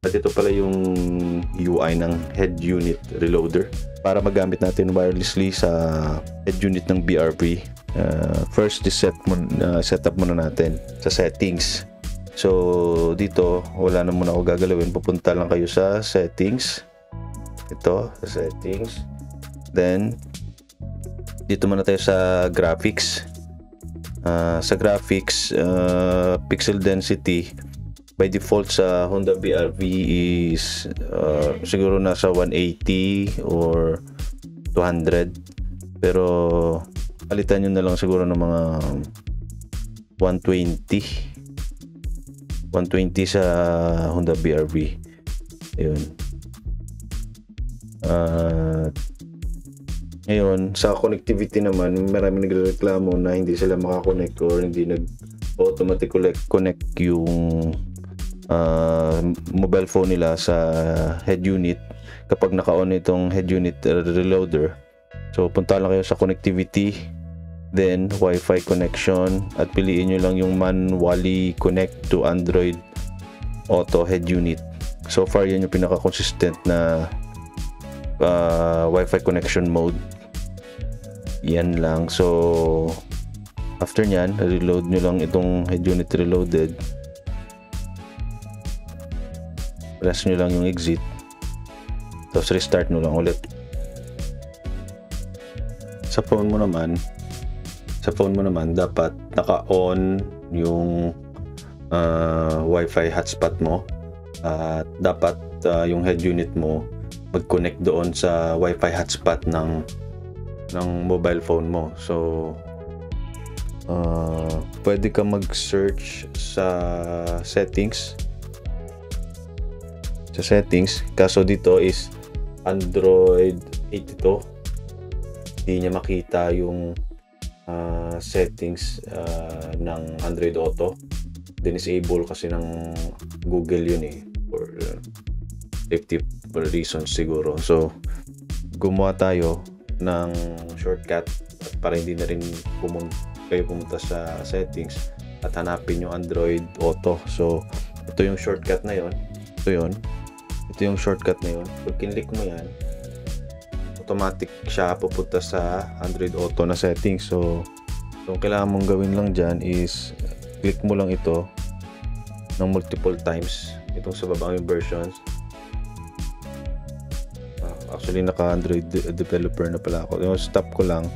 At ito pala yung UI ng head unit reloader para magamit natin wirelessly sa head unit ng BRV. First, set up muna natin sa settings. So dito wala na muna ako gagalawin, pupunta lang kayo sa settings. Ito sa settings, then dito muna tayo sa graphics. Sa graphics, pixel density by default sa Honda BRV is siguro nasa 180 or 200, pero palitan nyo na lang siguro ng mga 120 sa Honda BRV. Ayun. Ngayon, sa connectivity naman, marami nagreklamo na hindi sila makakonect or hindi nag-automatic connect yung mobile phone nila sa head unit kapag naka-on itong head unit reloader. So, punta lang kayo sa connectivity, then Wi-Fi connection, at piliin nyo lang yung manually connect to Android Auto head unit. So far, yan yung pinaka-consistent na Wi-Fi connection mode. Yan lang. So after nyan, reload nyo lang itong head unit reloaded, press nyo lang yung exit, tapos restart nyo lang ulit. Sa phone mo naman dapat naka-on yung Wi-Fi hotspot mo, at dapat yung head unit mo mag-connect doon sa Wi-Fi hotspot ng mobile phone mo. So pwede ka mag-search sa settings, kaso dito is Android 82, hindi niya makita yung settings ng Android Auto. Disable kasi ng Google yun for safety reasons siguro. So gumawa tayo ng shortcut para hindi na rin kayo pumunta sa settings at hanapin yung Android Auto. So ito yung shortcut na yon. Ito yung shortcut na yon. Pag kinlik mo yan, automatic siya pupunta sa Android Auto na settings. So yung kailangan mong gawin lang dyan is click mo lang ito ng multiple times, itong sa baba yung versions. Actually naka Android developer na pala ako. Yung stop ko lang,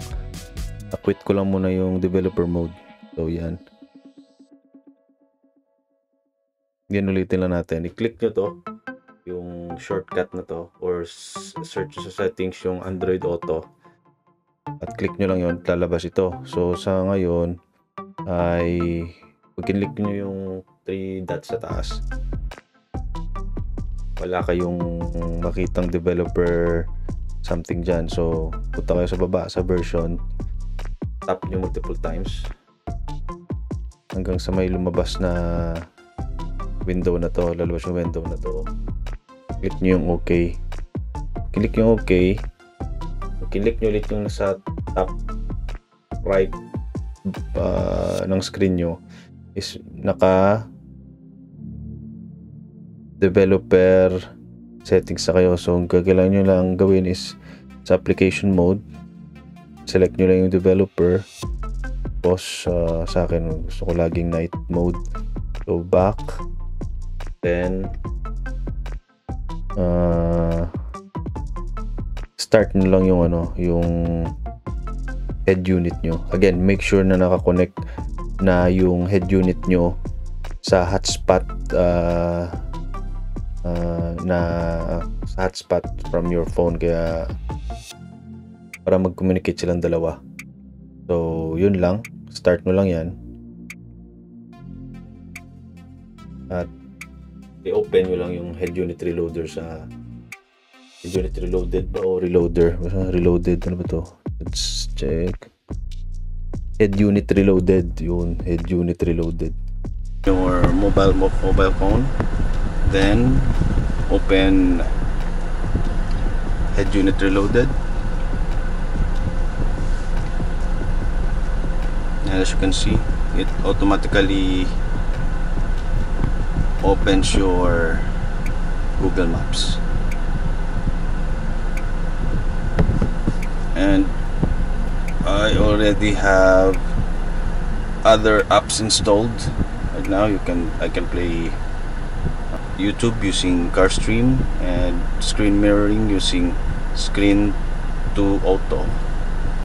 quit ko lang muna yung developer mode. So yan, ulitin lang natin. I-click nyo to, yung shortcut na to, or search sa settings yung Android Auto at click nyo lang yun, lalabas ito. So sa ngayon ay pag kinlik nyo yung 3 dots sa taas, wala kayong makitang developer something dyan. So punta kayo sa baba sa version, tap nyo multiple times hanggang sa may lumabas na window na to, lalabas yung window na to. Click nyo yung OK. Click yung OK. Click nyo ulit yung nasa top right ng screen nyo is naka developer settings na kayo. So ang kailangan nyo lang gawin is sa application mode, select nyo lang yung developer. Tapos sa akin gusto ko laging night mode, so back, then start nyo lang yung yung head unit nyo. Again, make sure na naka-connect na yung head unit nyo sa hotspot from your phone, kaya para mag-communicate silang dalawa. So yun lang, start mo lang yan at i-open nyo lang yung head unit reloader sa head unit reloaded ba o reloader? Reloaded, ano ba to? Let's check. Head unit reloaded, yun, head unit reloaded. Your mobile phone, then open head unit reloaded, and as you can see, it automatically opens your Google Maps. And I already have other apps installed. Right now I can play YouTube using CarStream and screen mirroring using Screen to Auto.